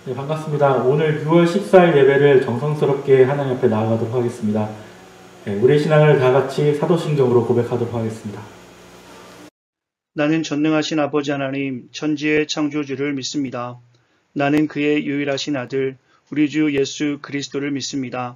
네, 반갑습니다. 오늘 6월 14일 예배를 정성스럽게 하나님 앞에 나아가도록 하겠습니다. 네, 우리의 신앙을 다 같이 사도신경으로 고백하도록 하겠습니다. 나는 전능하신 아버지 하나님, 천지의 창조주를 믿습니다. 나는 그의 유일하신 아들, 우리 주 예수 그리스도를 믿습니다.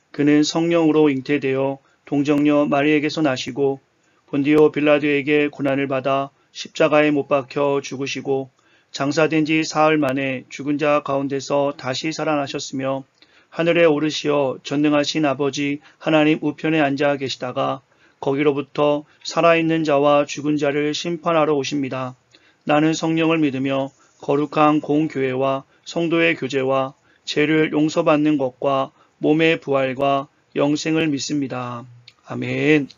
그는 성령으로 잉태되어 동정녀 마리에게서 나시고 본디오 빌라도에게 고난을 받아 십자가에 못 박혀 죽으시고 장사된 지 사흘 만에 죽은 자 가운데서 다시 살아나셨으며 하늘에 오르시어 전능하신 아버지 하나님 우편에 앉아 계시다가 거기로부터 살아있는 자와 죽은 자를 심판하러 오십니다. 나는 성령을 믿으며 거룩한 공교회와 성도의 교제와 죄를 용서받는 것과 몸의 부활과 영생을 믿습니다. 아멘.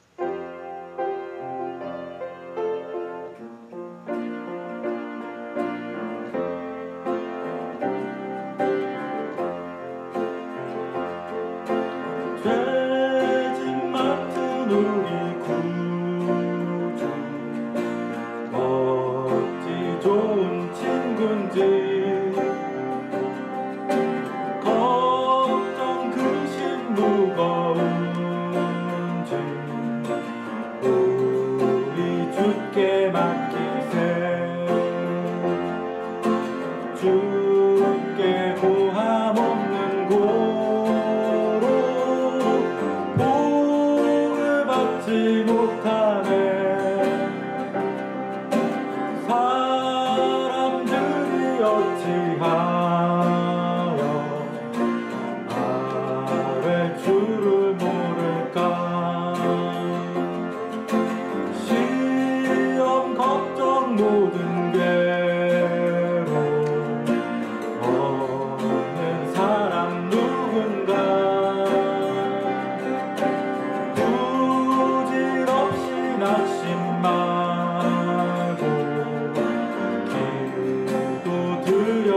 죄짐 맡은 우리 구주 어찌 좋은 친군지 걱정 근심 무거운지 우리 주께 맡기세 주께 고함 없는 고로 복을 받지 못하네 사람들이 어찌하여 아뢰 주를 모를까 시험 걱정 모든 괴로 없는 사람 누군가 부질없이 낙심 말고 기도 드려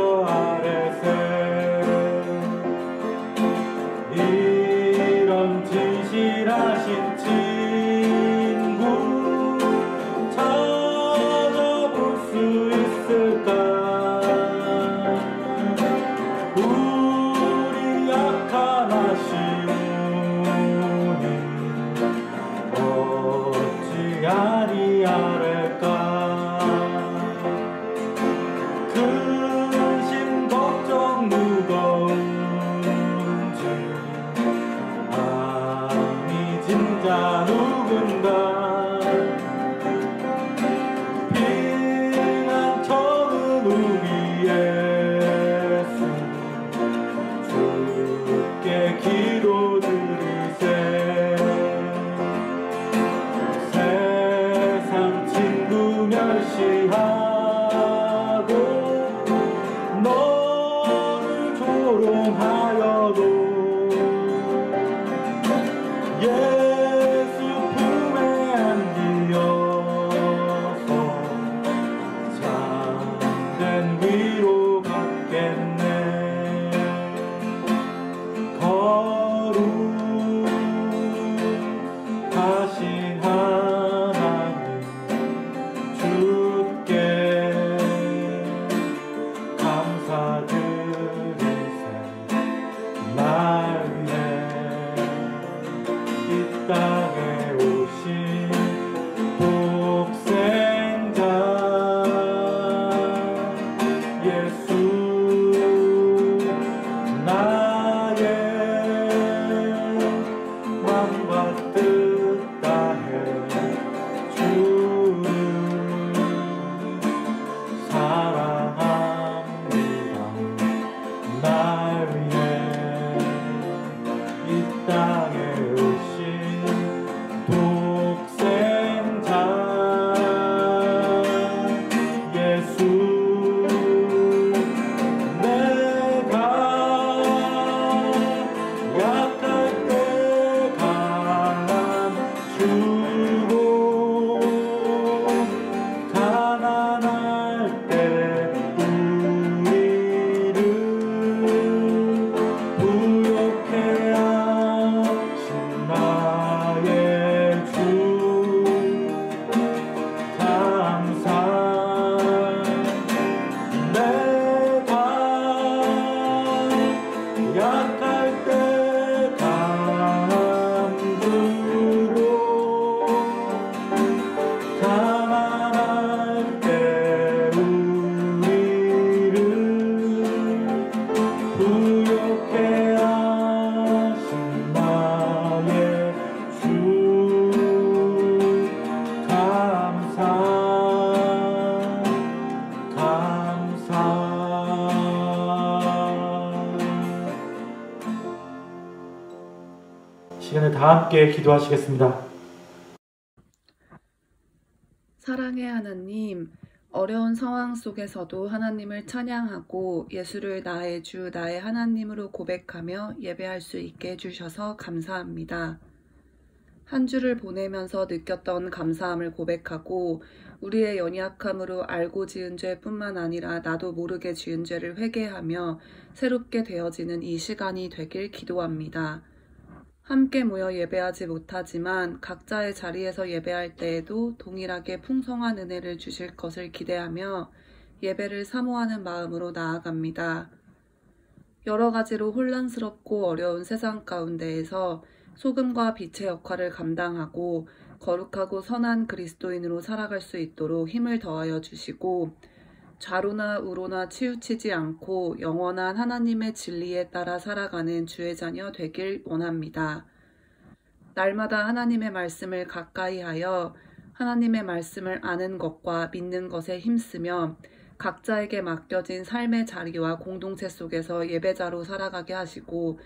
다 함께 기도하시겠습니다. 사랑의 하나님, 어려운 상황 속에서도 하나님을 찬양하고 예수를 나의 주, 나의 하나님으로 고백하며 예배할 수 있게 해주셔서 감사합니다. 한 주를 보내면서 느꼈던 감사함을 고백하고 우리의 연약함으로 알고 지은 죄뿐만 아니라 나도 모르게 지은 죄를 회개하며 새롭게 되어지는 이 시간이 되길 기도합니다. 함께 모여 예배하지 못하지만 각자의 자리에서 예배할 때에도 동일하게 풍성한 은혜를 주실 것을 기대하며 예배를 사모하는 마음으로 나아갑니다. 여러 가지로 혼란스럽고 어려운 세상 가운데에서 소금과 빛의 역할을 감당하고 거룩하고 선한 그리스도인으로 살아갈 수 있도록 힘을 더하여 주시고 좌로나 우로나 치우치지 않고 영원한 하나님의 진리에 따라 살아가는 주의 자녀 되길 원합니다. 날마다 하나님의 말씀을 가까이 하여 하나님의 말씀을 아는 것과 믿는 것에 힘쓰며 각자에게 맡겨진 삶의 자리와 공동체 속에서 예배자로 살아가게 하시고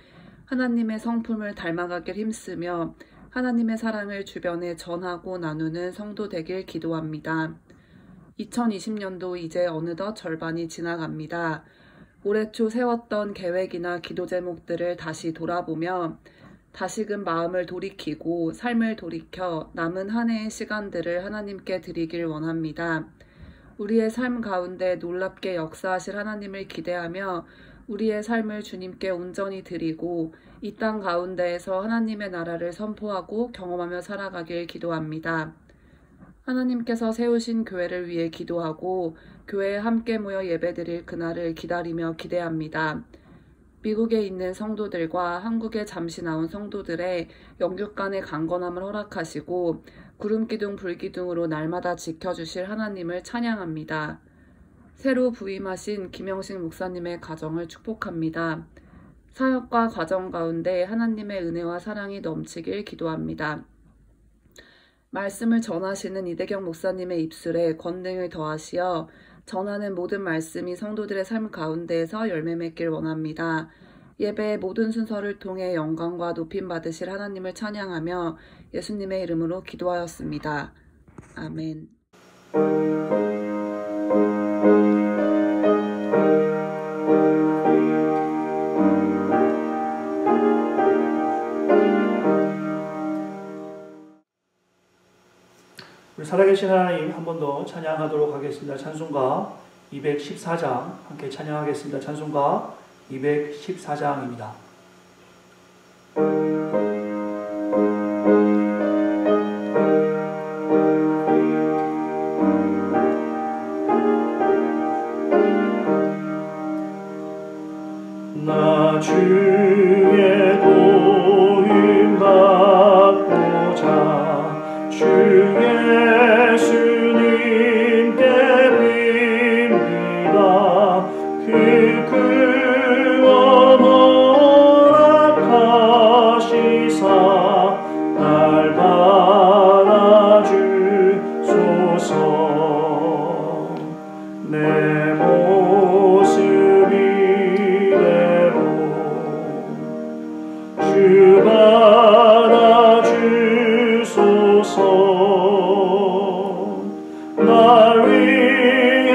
하나님의 성품을 닮아가길 힘쓰며 하나님의 사랑을 주변에 전하고 나누는 성도 되길 기도합니다. 2020년도 이제 어느덧 절반이 지나갑니다. 올해 초 세웠던 계획이나 기도 제목들을 다시 돌아보며 다시금 마음을 돌이키고 삶을 돌이켜 남은 한 해의 시간들을 하나님께 드리길 원합니다. 우리의 삶 가운데 놀랍게 역사하실 하나님을 기대하며 우리의 삶을 주님께 온전히 드리고 이 땅 가운데에서 하나님의 나라를 선포하고 경험하며 살아가길 기도합니다. 하나님께서 세우신 교회를 위해 기도하고 교회에 함께 모여 예배드릴 그날을 기다리며 기대합니다. 미국에 있는 성도들과 한국에 잠시 나온 성도들의 영육 간의 강건함을 허락하시고 구름기둥 불기둥으로 날마다 지켜주실 하나님을 찬양합니다. 새로 부임하신 김영식 목사님의 가정을 축복합니다. 사역과 과정 가운데 하나님의 은혜와 사랑이 넘치길 기도합니다. 말씀을 전하시는 이대경 목사님의 입술에 권능을 더하시어 전하는 모든 말씀이 성도들의 삶 가운데에서 열매 맺길 원합니다. 예배의 모든 순서를 통해 영광과 높임 받으실 하나님을 찬양하며 예수님의 이름으로 기도하였습니다. 아멘. 우리 살아계신 하나님 한 번 더 찬양하도록 하겠습니다. 찬송가 214장 함께 찬양하겠습니다. 찬송가 214장입니다. 나 주의 도움 받고자 주 예수님께 빕니다. 그 구원 허락하시사 날 받아주소서. 내 모습이 주 받아주소서. 날 위해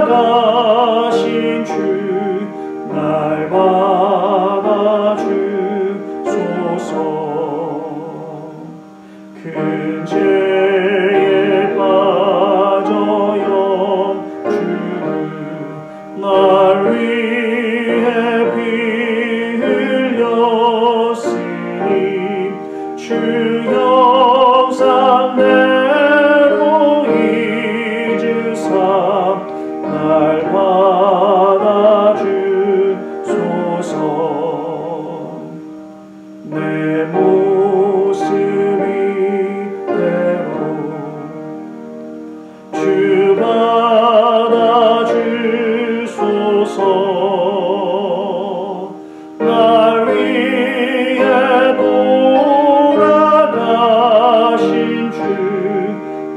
돌아가신 주 날 받아주소서. 큰 죄에 빠져 영주를 날 위해 주 형상대로 잊으사 날 받아주소서. 내 모습 이대로 주 받아주소서. 날 위해 돌아가신 주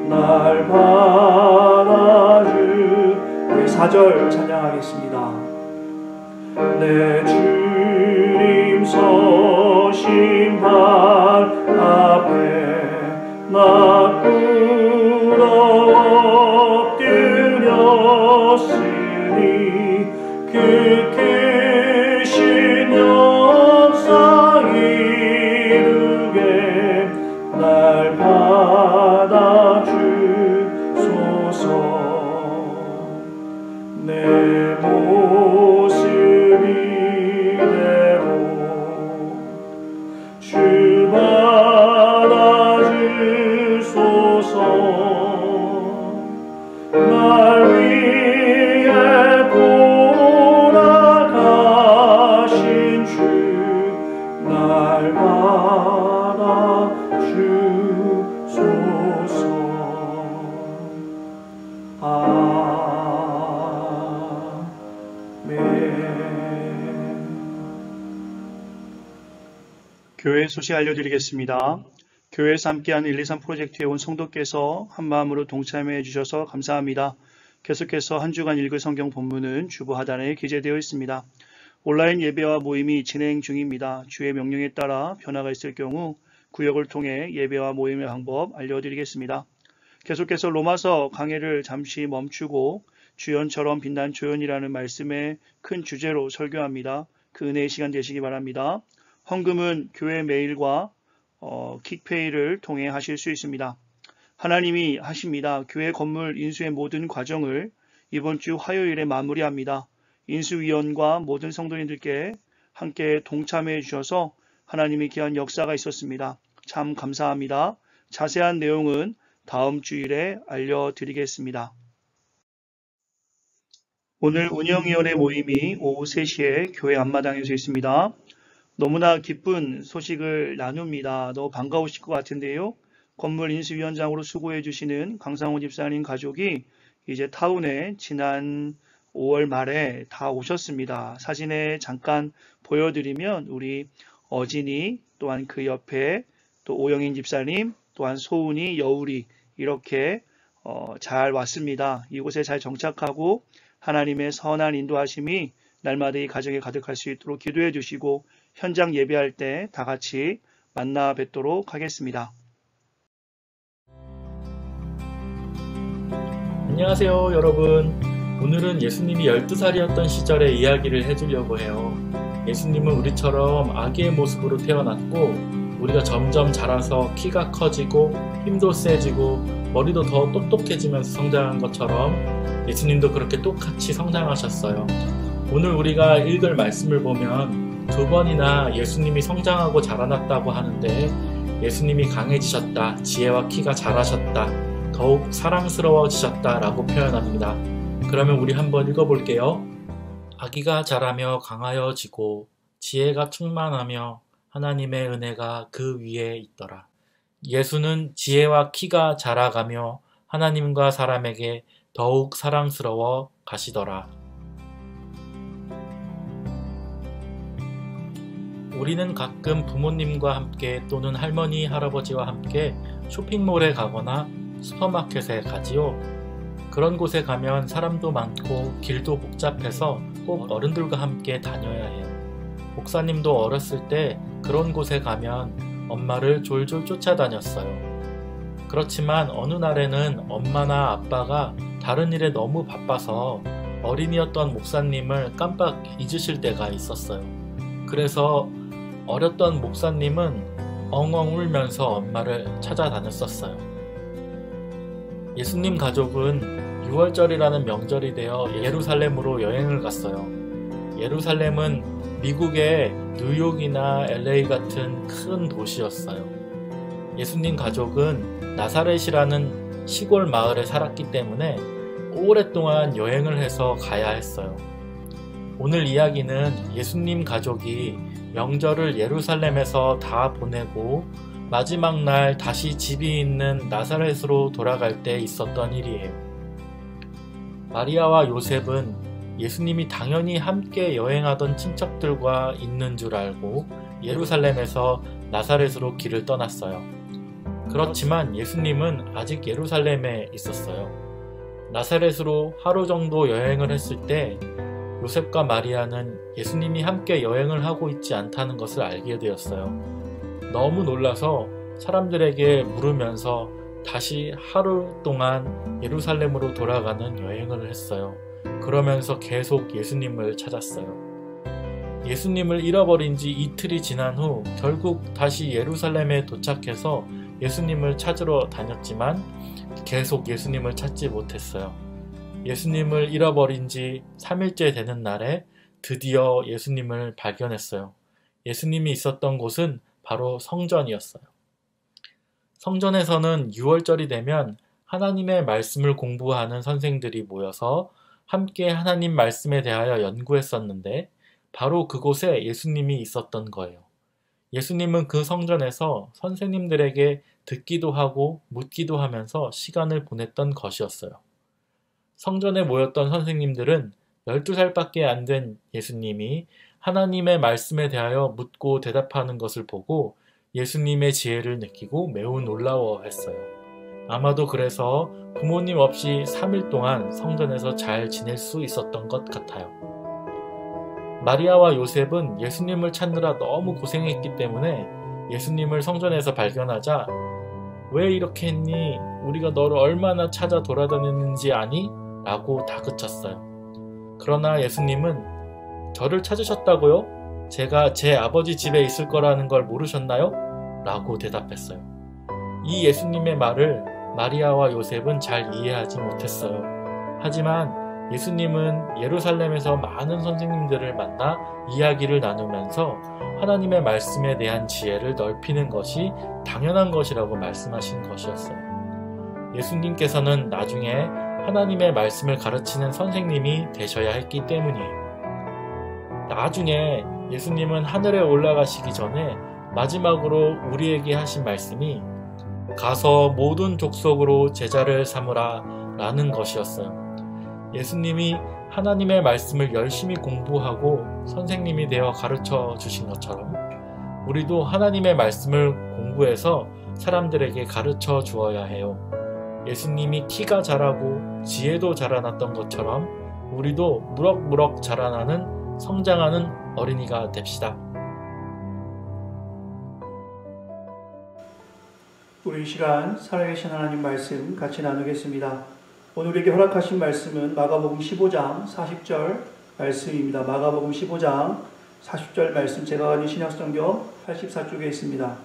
날 받아주. 우리 4절 찬양하겠습니다. 내 주님 서신 심판 앞에 나 꿇어 엎드렸으니 그 크신 역사 이루게 날 받아주소서. 내 모습 이대로 주 받아주소서. 날 위해 돌아가신 주 날 받아주소서. 아멘. 교회 소식 알려드리겠습니다. 교회에서 함께하는 123 프로젝트에 온 성도께서 한마음으로 동참해 주셔서 감사합니다. 계속해서 한 주간 읽을 성경 본문은 주보 하단에 기재되어 있습니다. 온라인 예배와 모임이 진행 중입니다. 주의 명령에 따라 변화가 있을 경우 구역을 통해 예배와 모임의 방법 알려드리겠습니다. 계속해서 로마서 강해를 잠시 멈추고 주연처럼 빛난 조연이라는 말씀의 큰 주제로 설교합니다. 그 은혜의 시간 되시기 바랍니다. 헌금은 교회 메일과 킥페이를 통해 하실 수 있습니다. 하나님이 하십니다. 교회 건물 인수의 모든 과정을 이번 주 화요일에 마무리합니다. 인수위원과 모든 성도님들께 함께 동참해 주셔서 하나님의 귀한 역사가 있었습니다. 참 감사합니다. 자세한 내용은 다음 주일에 알려드리겠습니다. 오늘 운영위원회 모임이 오후 3시에 교회 앞마당에서 있습니다. 너무나 기쁜 소식을 나눕니다. 너무 반가우실 것 같은데요. 건물 인수위원장으로 수고해 주시는 강상호 집사님 가족이 이제 타운에 지난 5월 말에 다 오셨습니다. 사진에 잠깐 보여드리면 우리 어진이, 또한 그 옆에 또 오영인 집사님, 또한 소은이, 여울이 이렇게 잘 왔습니다. 이곳에 잘 정착하고 하나님의 선한 인도하심이 날마다 이 가정에 가득할 수 있도록 기도해 주시고 현장 예배할 때 다 같이 만나 뵙도록 하겠습니다. 안녕하세요 여러분. 오늘은 예수님이 12살이었던 시절의 이야기를 해주려고 해요. 예수님은 우리처럼 아기의 모습으로 태어났고 우리가 점점 자라서 키가 커지고 힘도 세지고 머리도 더 똑똑해지면서 성장한 것처럼 예수님도 그렇게 똑같이 성장하셨어요. 오늘 우리가 읽을 말씀을 보면 2번이나 예수님이 성장하고 자라났다고 하는데 예수님이 강해지셨다, 지혜와 키가 자라셨다, 더욱 사랑스러워지셨다 라고 표현합니다. 그러면 우리 한번 읽어볼게요. 아기가 자라며 강하여지고 지혜가 충만하며 하나님의 은혜가 그 위에 있더라. 예수는 지혜와 키가 자라가며 하나님과 사람에게 더욱 사랑스러워 가시더라. 우리는 가끔 부모님과 함께 또는 할머니, 할아버지와 함께 쇼핑몰에 가거나 슈퍼마켓에 가지요. 그런 곳에 가면 사람도 많고 길도 복잡해서 꼭 어른들과 함께 다녀야 해요. 목사님도 어렸을 때 그런 곳에 가면 엄마를 졸졸 쫓아다녔어요. 그렇지만 어느 날에는 엄마나 아빠가 다른 일에 너무 바빠서 어린이였던 목사님을 깜빡 잊으실 때가 있었어요. 그래서 어렸던 목사님은 엉엉 울면서 엄마를 찾아다녔었어요. 예수님 가족은 6월절이라는 명절이 되어 예루살렘으로 여행을 갔어요. 예루살렘은 미국의 뉴욕이나 LA 같은 큰 도시였어요. 예수님 가족은 나사렛이라는 시골 마을에 살았기 때문에 오랫동안 여행을 해서 가야 했어요. 오늘 이야기는 예수님 가족이 명절을 예루살렘에서 다 보내고 마지막 날 다시 집이 있는 나사렛으로 돌아갈 때 있었던 일이에요. 마리아와 요셉은 예수님이 당연히 함께 여행하던 친척들과 있는 줄 알고 예루살렘에서 나사렛으로 길을 떠났어요. 그렇지만 예수님은 아직 예루살렘에 있었어요. 나사렛으로 하루 정도 여행을 했을 때 요셉과 마리아는 예수님이 함께 여행을 하고 있지 않다는 것을 알게 되었어요. 너무 놀라서 사람들에게 물으면서 다시 하루 동안 예루살렘으로 돌아가는 여행을 했어요. 그러면서 계속 예수님을 찾았어요. 예수님을 잃어버린 지 이틀이 지난 후 결국 다시 예루살렘에 도착해서 예수님을 찾으러 다녔지만 계속 예수님을 찾지 못했어요. 예수님을 잃어버린 지 3일째 되는 날에 드디어 예수님을 발견했어요. 예수님이 있었던 곳은 바로 성전이었어요. 성전에서는 6월절이 되면 하나님의 말씀을 공부하는 선생들이 모여서 함께 하나님 말씀에 대하여 연구했었는데 바로 그곳에 예수님이 있었던 거예요. 예수님은 그 성전에서 선생님들에게 듣기도 하고 묻기도 하면서 시간을 보냈던 것이었어요. 성전에 모였던 선생님들은 12살밖에 안 된 예수님이 하나님의 말씀에 대하여 묻고 대답하는 것을 보고 예수님의 지혜를 느끼고 매우 놀라워했어요. 아마도 그래서 부모님 없이 3일 동안 성전에서 잘 지낼 수 있었던 것 같아요. 마리아와 요셉은 예수님을 찾느라 너무 고생했기 때문에 예수님을 성전에서 발견하자 왜 이렇게 했니? 우리가 너를 얼마나 찾아 돌아다녔는지 아니? 라고 다그쳤어요. 그러나 예수님은 저를 찾으셨다고요? 제가 제 아버지 집에 있을 거라는 걸 모르셨나요? 라고 대답했어요. 이 예수님의 말을 마리아와 요셉은 잘 이해하지 못했어요. 하지만 예수님은 예루살렘에서 많은 선생님들을 만나 이야기를 나누면서 하나님의 말씀에 대한 지혜를 넓히는 것이 당연한 것이라고 말씀하신 것이었어요. 예수님께서는 나중에 하나님의 말씀을 가르치는 선생님이 되셔야 했기 때문이에요. 나중에 예수님은 하늘에 올라가시기 전에 마지막으로 우리에게 하신 말씀이 가서 모든 족속으로 제자를 삼으라 라는 것이었어요. 예수님이 하나님의 말씀을 열심히 공부하고 선생님이 되어 가르쳐 주신 것처럼 우리도 하나님의 말씀을 공부해서 사람들에게 가르쳐 주어야 해요. 예수님이 키가 자라고 지혜도 자라났던 것처럼 우리도 무럭무럭 자라나는 성장하는 어린이가 됩시다. 우리 이 시간 살아계신 하나님 말씀 같이 나누겠습니다. 오늘 우리에게 허락하신 말씀은 마가복음 15장 40절 말씀입니다. 마가복음 15장 40절 말씀 제가 가진 신약성경 84쪽에 있습니다.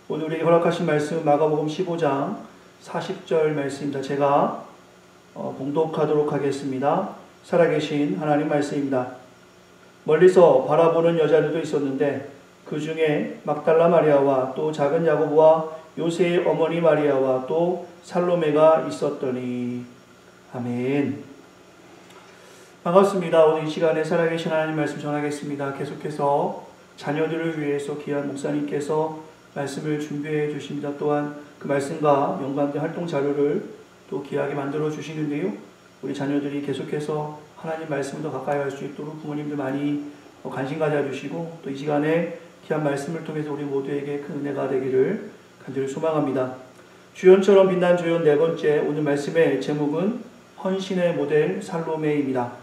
오늘 우리에게 허락하신 말씀은 마가복음 15장 40절 말씀입니다. 제가 봉독하도록 하겠습니다. 살아계신 하나님 말씀입니다. 멀리서 바라보는 여자들도 있었는데 그 중에 막달라 마리아와 또 작은 야고보와 요새의 어머니 마리아와 또 살로메가 있었더니. 아멘. 반갑습니다. 오늘 이 시간에 살아계신 하나님 말씀 전하겠습니다. 계속해서 자녀들을 위해서 귀한 목사님께서 말씀을 준비해 주십니다. 또한 그 말씀과 연관된 활동 자료를 또 귀하게 만들어 주시는데요. 우리 자녀들이 계속해서 하나님 말씀을 더 가까이 할 수 있도록 부모님들 많이 관심 가져주시고 또 이 시간에 귀한 말씀을 통해서 우리 모두에게 큰 은혜가 되기를 간절히 소망합니다. 주연처럼 빛난 주연 네 번째, 오늘 말씀의 제목은 헌신의 모델 살로메입니다.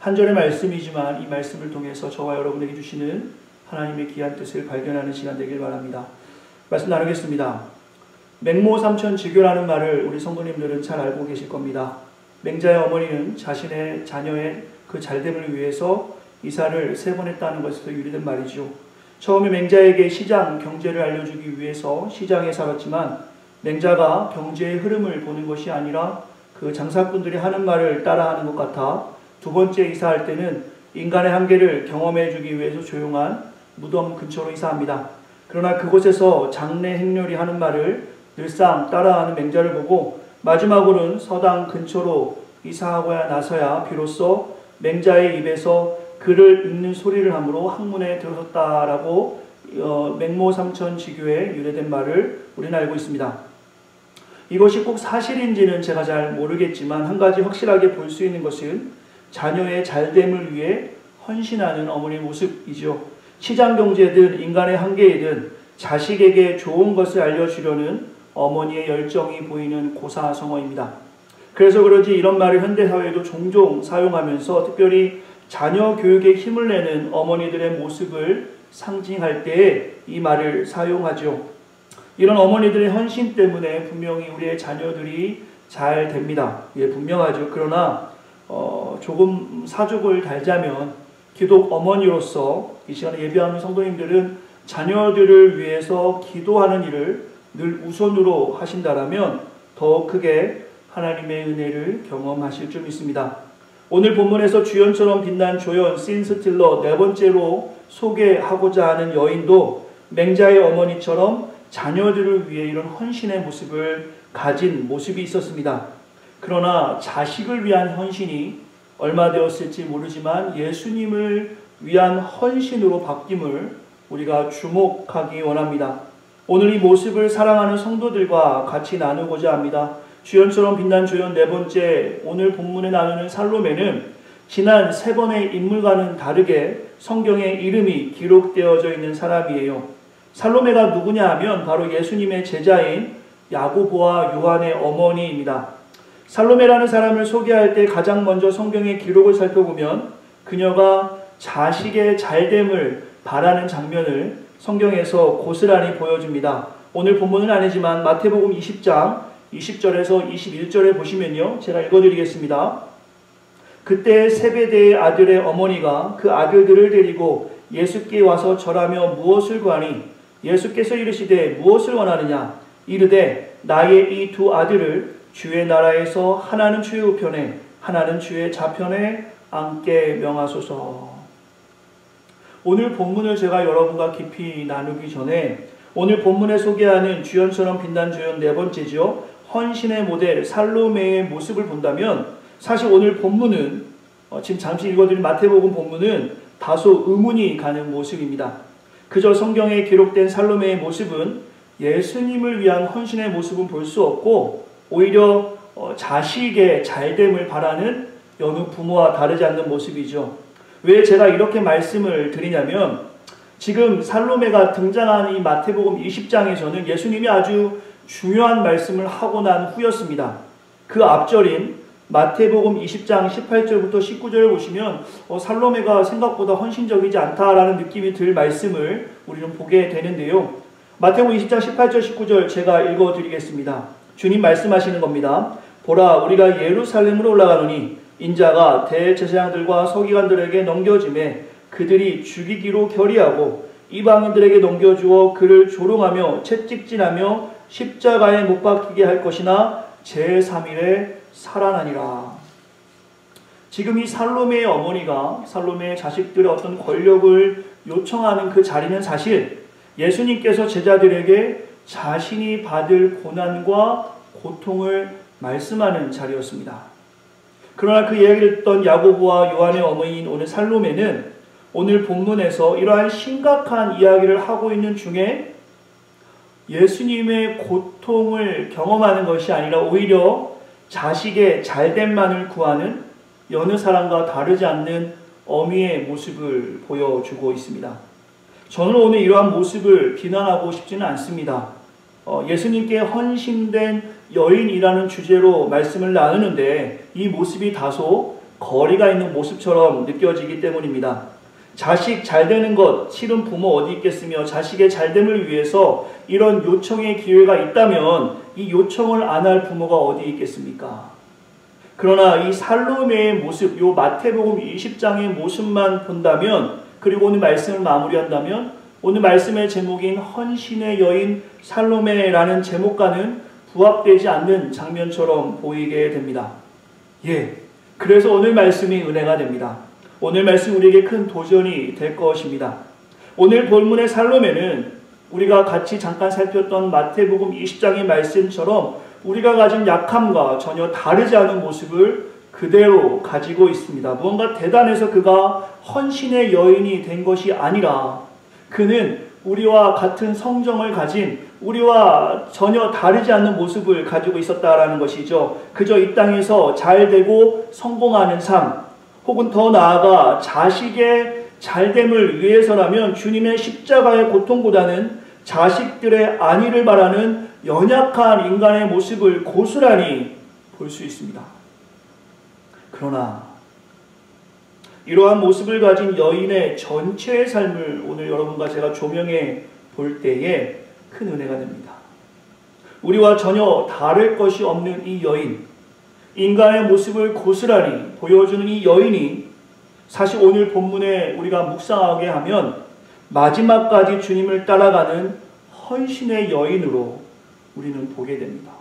한 절의 말씀이지만 이 말씀을 통해서 저와 여러분에게 주시는 하나님의 귀한 뜻을 발견하는 시간 되길 바랍니다. 말씀 나누겠습니다. 맹모 삼천지교라는 말을 우리 성도님들은 잘 알고 계실 겁니다. 맹자의 어머니는 자신의 자녀의 그 잘됨을 위해서 이사를 3번 했다는 것에서 유래된 말이죠. 처음에 맹자에게 시장 경제를 알려주기 위해서 시장에 살았지만 맹자가 경제의 흐름을 보는 것이 아니라 그 장사꾼들이 하는 말을 따라하는 것 같아 두 번째 이사할 때는 인간의 한계를 경험해 주기 위해서 조용한 무덤 근처로 이사합니다. 그러나 그곳에서 장례 행렬이 하는 말을 늘상 따라하는 맹자를 보고 마지막으로는 서당 근처로 이사하고야 나서야 비로소 맹자의 입에서 글을 읽는 소리를 함으로 학문에 들어섰다라고 맹모 삼천지교에 유래된 말을 우리는 알고 있습니다. 이것이 꼭 사실인지는 제가 잘 모르겠지만 한 가지 확실하게 볼 수 있는 것은 자녀의 잘됨을 위해 헌신하는 어머니의 모습이죠. 시장 경제든 인간의 한계이든 자식에게 좋은 것을 알려주려는 어머니의 열정이 보이는 고사성어입니다. 그래서 그런지 이런 말을 현대사회에도 종종 사용하면서 특별히 자녀 교육에 힘을 내는 어머니들의 모습을 상징할 때 이 말을 사용하죠. 이런 어머니들의 헌신 때문에 분명히 우리의 자녀들이 잘 됩니다. 예, 분명하죠. 그러나 조금 사족을 달자면 기독 어머니로서 이 시간에 예배하는 성도님들은 자녀들을 위해서 기도하는 일을 늘 우선으로 하신다라면 더 크게 하나님의 은혜를 경험하실 줄 믿습니다. 오늘 본문에서 주연처럼 빛난 조연 신스틸러 네 번째로 소개하고자 하는 여인도 맹자의 어머니처럼 자녀들을 위해 이런 헌신의 모습을 가진 모습이 있었습니다. 그러나 자식을 위한 헌신이 얼마 되었을지 모르지만 예수님을 위한 헌신으로 바뀜을 우리가 주목하기 원합니다. 오늘 이 모습을 사랑하는 성도들과 같이 나누고자 합니다. 주연처럼 빛난 조연 네 번째, 오늘 본문에 나누는 살로메는 지난 세 번의 인물과는 다르게 성경에 이름이 기록되어져 있는 사람이에요. 살로메가 누구냐 하면 바로 예수님의 제자인 야고보와 요한의 어머니입니다. 살로메라는 사람을 소개할 때 가장 먼저 성경의 기록을 살펴보면 그녀가 자식의 잘됨을 바라는 장면을 성경에서 고스란히 보여줍니다. 오늘 본문은 아니지만 마태복음 20장 20절에서 21절에 보시면요. 제가 읽어드리겠습니다. 그때 세베대의 아들의 어머니가 그 아들들을 데리고 예수께 와서 절하며 무엇을 구하니 예수께서 이르시되 무엇을 원하느냐 이르되 나의 이 두 아들을 주의 나라에서 하나는 주의 우편에 하나는 주의 좌편에 앉게 명하소서. 오늘 본문을 제가 여러분과 깊이 나누기 전에 오늘 본문에 소개하는 주연처럼 빛난 조연 네 번째죠. 헌신의 모델 살로메의 모습을 본다면 사실 오늘 본문은 지금 잠시 읽어드린 마태복음 본문은 다소 의문이 가는 모습입니다. 그저 성경에 기록된 살로메의 모습은 예수님을 위한 헌신의 모습은 볼 수 없고 오히려 자식의 잘됨을 바라는 여느 부모와 다르지 않는 모습이죠. 왜 제가 이렇게 말씀을 드리냐면 지금 살로메가 등장한 이 마태복음 20장에서는 예수님이 아주 중요한 말씀을 하고 난 후였습니다. 그 앞절인 마태복음 20장 18절부터 19절을 보시면 살로메가 생각보다 헌신적이지 않다라는 느낌이 들 말씀을 우리는 보게 되는데요. 마태복음 20장 18절 19절 제가 읽어드리겠습니다. 주님 말씀하시는 겁니다. 보라 우리가 예루살렘으로 올라가노니 인자가 대제사장들과 서기관들에게 넘겨짐에 그들이 죽이기로 결의하고 이방인들에게 넘겨주어 그를 조롱하며 채찍질하며 십자가에 못 박히게 할 것이나 제3일에 살아나니라. 지금 이 살로메의 어머니가 살로메의 자식들의 어떤 권력을 요청하는 그 자리는 사실 예수님께서 제자들에게 자신이 받을 고난과 고통을 말씀하는 자리였습니다. 그러나 그 이야기를 듣던 야고보와 요한의 어머니인 오늘 살로메는 오늘 본문에서 이러한 심각한 이야기를 하고 있는 중에 예수님의 고통을 경험하는 것이 아니라 오히려 자식의 잘됨만을 구하는 여느 사람과 다르지 않는 어미의 모습을 보여주고 있습니다. 저는 오늘 이러한 모습을 비난하고 싶지는 않습니다. 예수님께 헌신된 여인이라는 주제로 말씀을 나누는데 이 모습이 다소 거리가 있는 모습처럼 느껴지기 때문입니다. 자식 잘되는 것 싫은 부모 어디 있겠으며 자식의 잘됨을 위해서 이런 요청의 기회가 있다면 이 요청을 안 할 부모가 어디 있겠습니까? 그러나 이 살로메의 모습, 요 마태복음 20장의 모습만 본다면 그리고 오늘 말씀을 마무리한다면 오늘 말씀의 제목인 헌신의 여인 살로메라는 제목과는 부합되지 않는 장면처럼 보이게 됩니다. 그래서 오늘 말씀이 은혜가 됩니다. 오늘 말씀 우리에게 큰 도전이 될 것입니다. 오늘 본문의 살로메는 우리가 같이 잠깐 살폈던 마태복음 20장의 말씀처럼 우리가 가진 약함과 전혀 다르지 않은 모습을 그대로 가지고 있습니다. 무언가 대단해서 그가 헌신의 여인이 된 것이 아니라 그는 우리와 같은 성정을 가진 우리와 전혀 다르지 않는 모습을 가지고 있었다라는 것이죠. 그저 이 땅에서 잘되고 성공하는 삶 혹은 더 나아가 자식의 잘됨을 위해서라면 주님의 십자가의 고통보다는 자식들의 안위를 바라는 연약한 인간의 모습을 고스란히 볼 수 있습니다. 그러나 이러한 모습을 가진 여인의 전체의 삶을 오늘 여러분과 제가 조명해 볼 때에 큰 은혜가 됩니다. 우리와 전혀 다를 것이 없는 이 여인, 인간의 모습을 고스란히 보여주는 이 여인이 사실 오늘 본문에 우리가 묵상하게 하면 마지막까지 주님을 따라가는 헌신의 여인으로 우리는 보게 됩니다.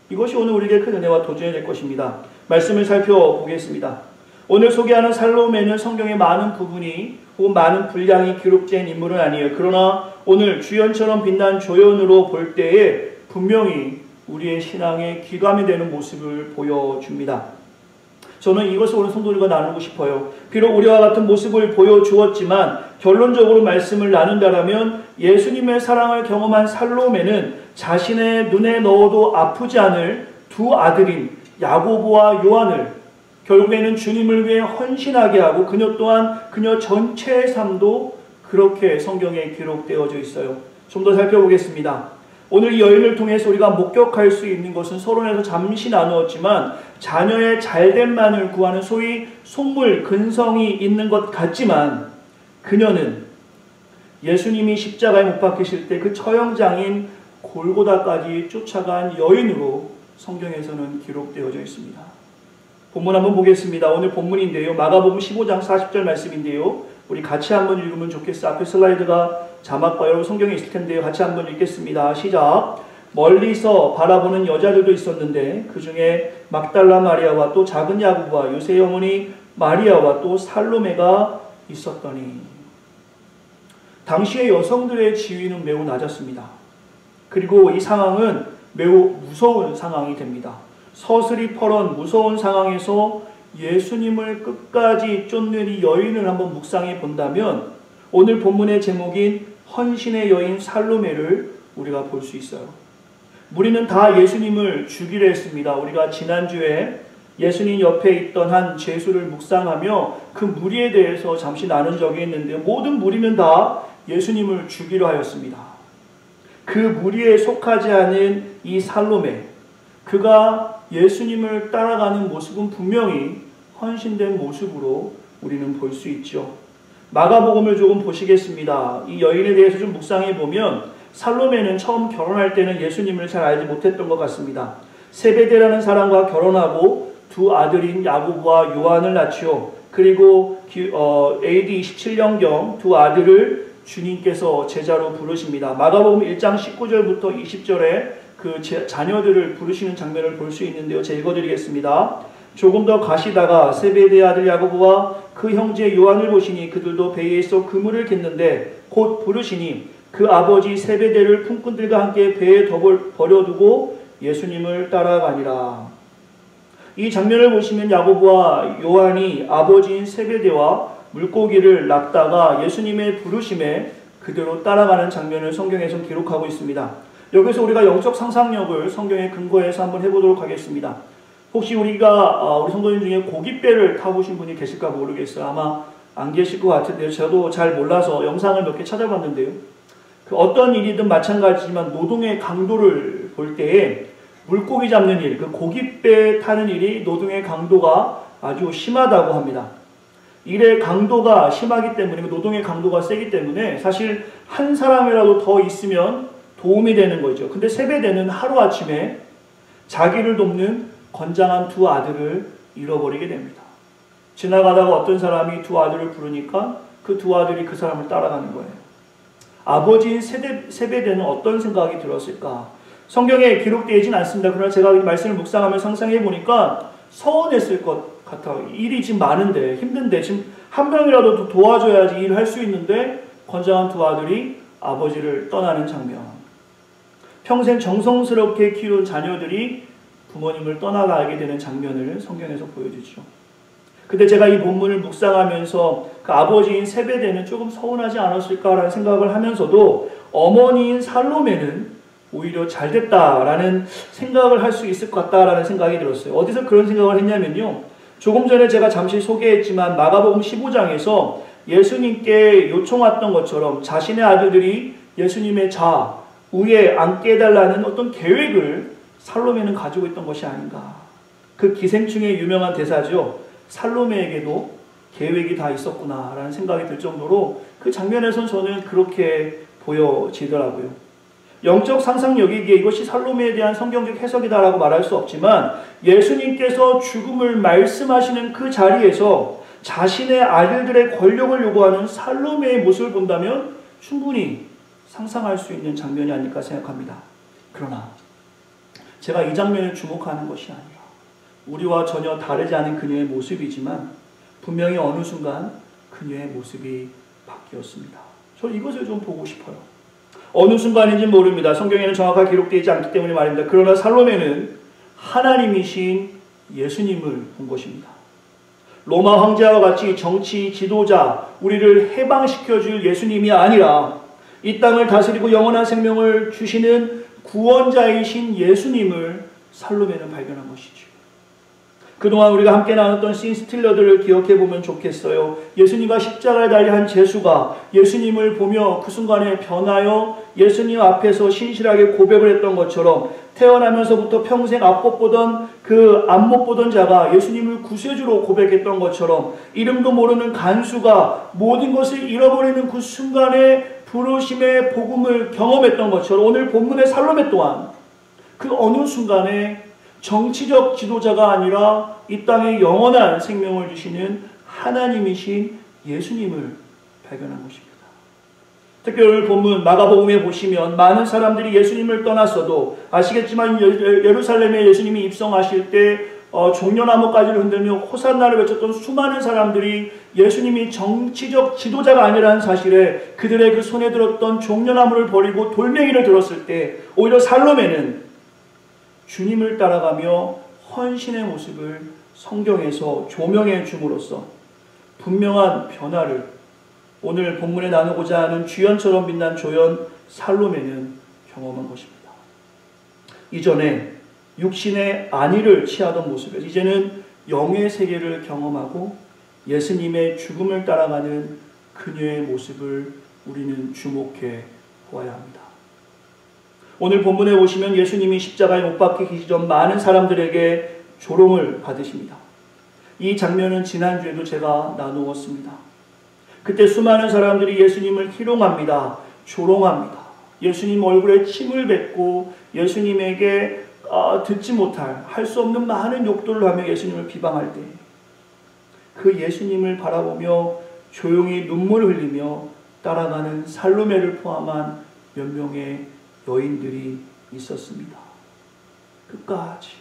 이것이 오늘 우리에게 큰 은혜와 도전이 될 것입니다. 말씀을 살펴보겠습니다. 오늘 소개하는 살로메는 성경의 많은 부분이 혹은 많은 분량이 기록된 인물은 아니에요. 그러나 오늘 주연처럼 빛난 조연으로 볼 때에 분명히 우리의 신앙에 기감이 되는 모습을 보여줍니다. 저는 이것을 오늘 성도들과 나누고 싶어요. 비록 우리와 같은 모습을 보여주었지만 결론적으로 말씀을 나눈다라면 예수님의 사랑을 경험한 살로메는 자신의 눈에 넣어도 아프지 않을 두 아들인 야고보와 요한을 결국에는 주님을 위해 헌신하게 하고 그녀 또한 그녀 전체의 삶도 그렇게 성경에 기록되어져 있어요. 좀 더 살펴보겠습니다. 오늘 이 여인을 통해서 우리가 목격할 수 있는 것은 서론에서 잠시 나누었지만 자녀의 잘됨만을 구하는 소위 속물 근성이 있는 것 같지만 그녀는 예수님이 십자가에 못 박히실 때 그 처형장인 골고다까지 쫓아간 여인으로 성경에서는 기록되어져 있습니다. 본문 한번 보겠습니다. 오늘 본문인데요. 마가복음 15장 40절 말씀인데요. 우리 같이 한번 읽으면 좋겠어요. 앞에 슬라이드가 자막과 여러분 성경에 있을 텐데요. 같이 한번 읽겠습니다. 시작. 멀리서 바라보는 여자들도 있었는데 그 중에 막달라 마리아와 또 작은 야고보와 요새의 어머니 마리아와 또 살로메가 있었더니 당시의 여성들의 지위는 매우 낮았습니다. 그리고 이 상황은 매우 무서운 상황이 됩니다. 서슬이 펄은 무서운 상황에서 예수님을 끝까지 쫓는 이 여인을 한번 묵상해 본다면 오늘 본문의 제목인 헌신의 여인 살로메를 우리가 볼 수 있어요. 무리는 다 예수님을 죽이려 했습니다. 우리가 지난주에 예수님 옆에 있던 한 죄수를 묵상하며 그 무리에 대해서 잠시 나눈 적이 있는데 모든 무리는 다 예수님을 죽이려 하였습니다. 그 무리에 속하지 않은 이 살로메, 그가 예수님을 따라가는 모습은 분명히 헌신된 모습으로 우리는 볼 수 있죠. 마가복음을 조금 보시겠습니다. 이 여인에 대해서 좀 묵상해 보면 살로메는 처음 결혼할 때는 예수님을 잘 알지 못했던 것 같습니다. 세베대라는 사람과 결혼하고 두 아들인 야고보와 요한을 낳지요. 그리고 AD 27년경 두 아들을 주님께서 제자로 부르십니다. 마가복음 1장 19절부터 20절에 그 자녀들을 부르시는 장면을 볼 수 있는데요. 제가 읽어드리겠습니다. 조금 더 가시다가 세베대의 아들 야고보와 그 형제 요한을 보시니 그들도 배에 있어 그물을 겠는데 곧 부르시니 그 아버지 세베대를 품꾼들과 함께 배에 버려두고 예수님을 따라가니라. 이 장면을 보시면 야고보와 요한이 아버지인 세베대와 물고기를 낚다가 예수님의 부르심에 그대로 따라가는 장면을 성경에서 기록하고 있습니다. 여기서 우리가 영적 상상력을 성경에 근거해서 한번 해보도록 하겠습니다. 혹시 우리 성도님 중에 고깃배를 타보신 분이 계실까 모르겠어요. 아마 안 계실 것 같은데요. 저도 잘 몰라서 영상을 몇 개 찾아봤는데요. 그 어떤 일이든 마찬가지지만 노동의 강도를 볼 때에 물고기 잡는 일, 그 고깃배 타는 일이 노동의 강도가 아주 심하다고 합니다. 일의 강도가 심하기 때문에, 노동의 강도가 세기 때문에 사실 한 사람이라도 더 있으면 도움이 되는 거죠. 근데 세베대는 하루아침에 자기를 돕는 건장한 두 아들을 잃어버리게 됩니다. 지나가다가 어떤 사람이 두 아들을 부르니까 그 두 아들이 그 사람을 따라가는 거예요. 아버지인 세베대는 어떤 생각이 들었을까? 성경에 기록되어진 않습니다. 그러나 제가 이 말씀을 묵상하며 상상해 보니까 서운했을 것 같아요. 일이 지금 많은데, 힘든데, 지금 한 명이라도 도와줘야지 일을 할 수 있는데 건장한 두 아들이 아버지를 떠나는 장면. 평생 정성스럽게 키운 자녀들이 부모님을 떠나가게 되는 장면을 성경에서 보여주죠. 근데 제가 이 본문을 묵상하면서 그 아버지인 세베대는 조금 서운하지 않았을까라는 생각을 하면서도 어머니인 살로메는 오히려 잘됐다라는 생각을 할 수 있을 것 같다라는 생각이 들었어요. 어디서 그런 생각을 했냐면요. 조금 전에 제가 잠시 소개했지만 마가복음 15장에서 예수님께 요청했던 것처럼 자신의 아들들이 예수님의 위에 앉게 해달라는 어떤 계획을 살로메는 가지고 있던 것이 아닌가. 그 기생충의 유명한 대사죠. 살로메에게도 계획이 다 있었구나라는 생각이 들 정도로 그 장면에선 저는 그렇게 보여지더라고요. 영적 상상력이기에 이것이 살로메에 대한 성경적 해석이다라고 말할 수 없지만 예수님께서 죽음을 말씀하시는 그 자리에서 자신의 아들들의 권력을 요구하는 살로메의 모습을 본다면 충분히 상상할 수 있는 장면이 아닐까 생각합니다. 그러나 제가 이 장면에 주목하는 것이 아니라 우리와 전혀 다르지 않은 그녀의 모습이지만 분명히 어느 순간 그녀의 모습이 바뀌었습니다. 저는 이것을 좀 보고 싶어요. 어느 순간인지 모릅니다. 성경에는 정확하게 기록되지 않기 때문에 말입니다. 그러나 살로메는 하나님이신 예수님을 본 것입니다. 로마 황제와 같이 정치 지도자, 우리를 해방시켜줄 예수님이 아니라 이 땅을 다스리고 영원한 생명을 주시는 구원자이신 예수님을 살로메는 발견한 것이죠. 그동안 우리가 함께 나눴던 씬스틸러들을 기억해보면 좋겠어요. 예수님과 십자가에 달린 제수가 예수님을 보며 그 순간에 변하여 예수님 앞에서 신실하게 고백을 했던 것처럼 태어나면서부터 평생 앞못 보던 자가 예수님을 구세주로 고백했던 것처럼 이름도 모르는 간수가 모든 것을 잃어버리는 그 순간에 부르심의 복음을 경험했던 것처럼 오늘 본문의 살로메 또한 그 어느 순간에 정치적 지도자가 아니라 이 땅에 영원한 생명을 주시는 하나님이신 예수님을 발견한 것입니다. 특히 오늘 본문 마가복음에 보시면 많은 사람들이 예수님을 떠났어도 아시겠지만 예루살렘에 예수님이 입성하실 때 종려나무까지를 흔들며 호산나를 외쳤던 수많은 사람들이 예수님이 정치적 지도자가 아니라는 사실에 그들의 그 손에 들었던 종려나무를 버리고 돌멩이를 들었을 때 오히려 살로메는 주님을 따라가며 헌신의 모습을 성경에서 조명해 줌으로써 분명한 변화를 오늘 본문에 나누고자 하는 주연처럼 빛난 조연 살로메는 경험한 것입니다. 이전에 육신의 안위를 취하던 모습에서 이제는 영의 세계를 경험하고 예수님의 죽음을 따라가는 그녀의 모습을 우리는 주목해 보아야 합니다. 오늘 본문에 보시면 예수님이 십자가에 못 박히기 전 많은 사람들에게 조롱을 받으십니다. 이 장면은 지난주에도 제가 나누었습니다. 그때 수많은 사람들이 예수님을 희롱합니다. 조롱합니다. 예수님 얼굴에 침을 뱉고 예수님에게 듣지 못할, 할 수 없는 많은 욕들을 하며 예수님을 비방할 때 그 예수님을 바라보며 조용히 눈물을 흘리며 따라가는 살로메를 포함한 몇 명의 여인들이 있었습니다. 끝까지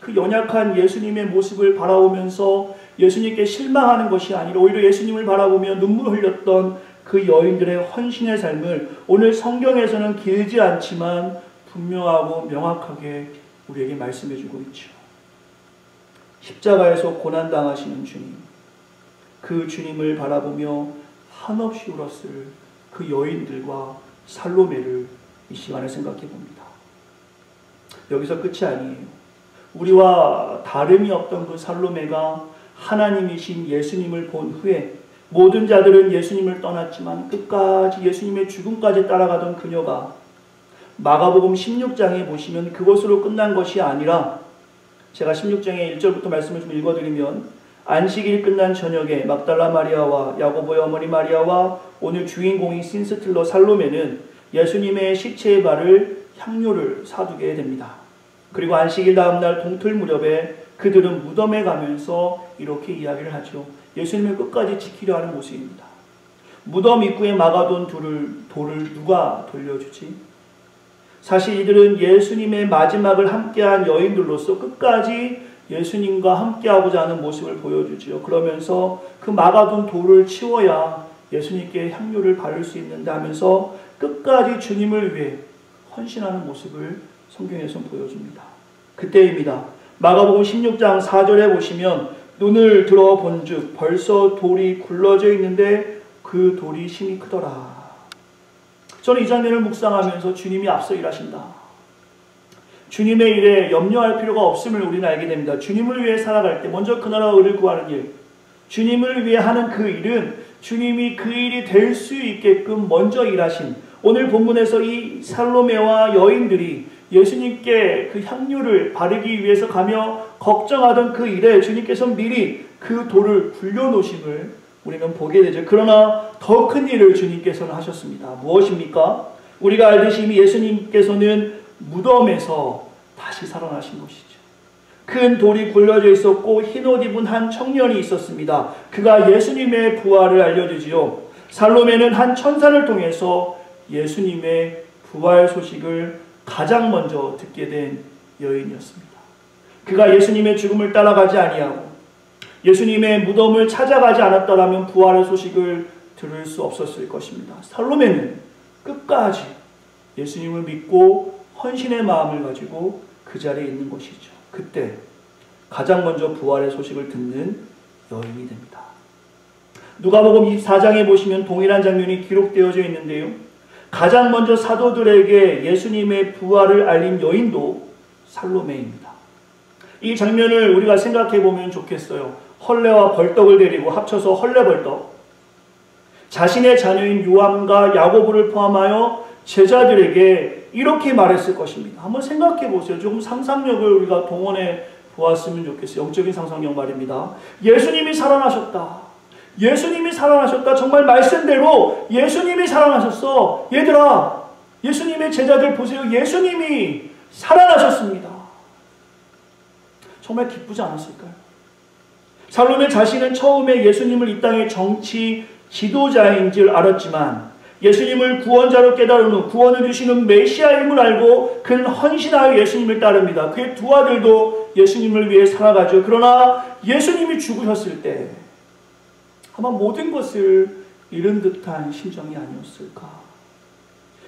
그 연약한 예수님의 모습을 바라보면서 예수님께 실망하는 것이 아니라 오히려 예수님을 바라보며 눈물을 흘렸던 그 여인들의 헌신의 삶을 오늘 성경에서는 길지 않지만 분명하고 명확하게 우리에게 말씀해 주고 있죠. 십자가에서 고난당하시는 주님, 그 주님을 바라보며 한없이 울었을 그 여인들과 살로메를 이 시간에 생각해 봅니다. 여기서 끝이 아니에요. 우리와 다름이 없던 그 살로메가 하나님이신 예수님을 본 후에 모든 자들은 예수님을 떠났지만 끝까지 예수님의 죽음까지 따라가던 그녀가 마가복음 16장에 보시면 그것으로 끝난 것이 아니라 제가 16장의 1절부터 말씀을 좀 읽어드리면 안식일 끝난 저녁에 막달라 마리아와 야고보의 어머니 마리아와 오늘 주인공인 씬스틸러 살로메는 예수님의 시체에 바를 향료를 사두게 됩니다. 그리고 안식일 다음날 동틀 무렵에 그들은 무덤에 가면서 이렇게 이야기를 하죠. 예수님을 끝까지 지키려 하는 모습입니다. 무덤 입구에 막아둔 돌을 누가 돌려주지? 사실 이들은 예수님의 마지막을 함께한 여인들로서 끝까지 예수님과 함께하고자 하는 모습을 보여주지요. 그러면서 그 막아둔 돌을 치워야 예수님께 향료를 바를 수 있는데 하면서 끝까지 주님을 위해 헌신하는 모습을 성경에서 보여줍니다. 그때입니다. 마가복음 16장 4절에 보시면 눈을 들어 본즉 벌써 돌이 굴러져 있는데 그 돌이 심히 크더라. 저는 이 장면을 묵상하면서 주님이 앞서 일하신다. 주님의 일에 염려할 필요가 없음을 우리는 알게 됩니다. 주님을 위해 살아갈 때 먼저 그 나라와 의를 구하는 일, 주님을 위해 하는 그 일은 주님이 그 일이 될 수 있게끔 먼저 일하신 오늘 본문에서 이 살로메와 여인들이 예수님께 그 향유를 바르기 위해서 가며 걱정하던 그 일에 주님께서 미리 그 돌을 굴려놓으심을 우리는 보게 되죠. 그러나 더 큰 일을 주님께서는 하셨습니다. 무엇입니까? 우리가 알듯이 이미 예수님께서는 무덤에서 다시 살아나신 것이죠. 큰 돌이 굴려져 있었고 흰옷 입은 한 청년이 있었습니다. 그가 예수님의 부활을 알려주지요. 살로메는 한 천사를 통해서 예수님의 부활 소식을 가장 먼저 듣게 된 여인이었습니다. 그가 예수님의 죽음을 따라가지 아니하고 예수님의 무덤을 찾아가지 않았더라면 부활의 소식을 들을 수 없었을 것입니다. 살로메는 끝까지 예수님을 믿고 헌신의 마음을 가지고 그 자리에 있는 것이죠. 그때 가장 먼저 부활의 소식을 듣는 여인이 됩니다. 누가복음 24장에 보시면 동일한 장면이 기록되어져 있는데요. 가장 먼저 사도들에게 예수님의 부활을 알린 여인도 살로메입니다. 이 장면을 우리가 생각해 보면 좋겠어요. 헐레와 벌떡을 데리고 합쳐서 헐레벌떡. 자신의 자녀인 요한과 야고보를 포함하여 제자들에게 이렇게 말했을 것입니다. 한번 생각해 보세요. 조금 상상력을 우리가 동원해 보았으면 좋겠어요. 영적인 상상력 말입니다. 예수님이 살아나셨다. 예수님이 살아나셨다. 정말 말씀대로 예수님이 살아나셨어. 얘들아, 예수님의 제자들 보세요. 예수님이 살아나셨습니다. 정말 기쁘지 않았을까요? 살로메 자신은 처음에 예수님을 이 땅의 정치 지도자인 줄 알았지만 예수님을 구원자로 깨달은 후 구원을 주시는 메시아임을 알고 그는 헌신하여 예수님을 따릅니다. 그의 두 아들도 예수님을 위해 살아가죠. 그러나 예수님이 죽으셨을 때 아마 모든 것을 잃은 듯한 심정이 아니었을까.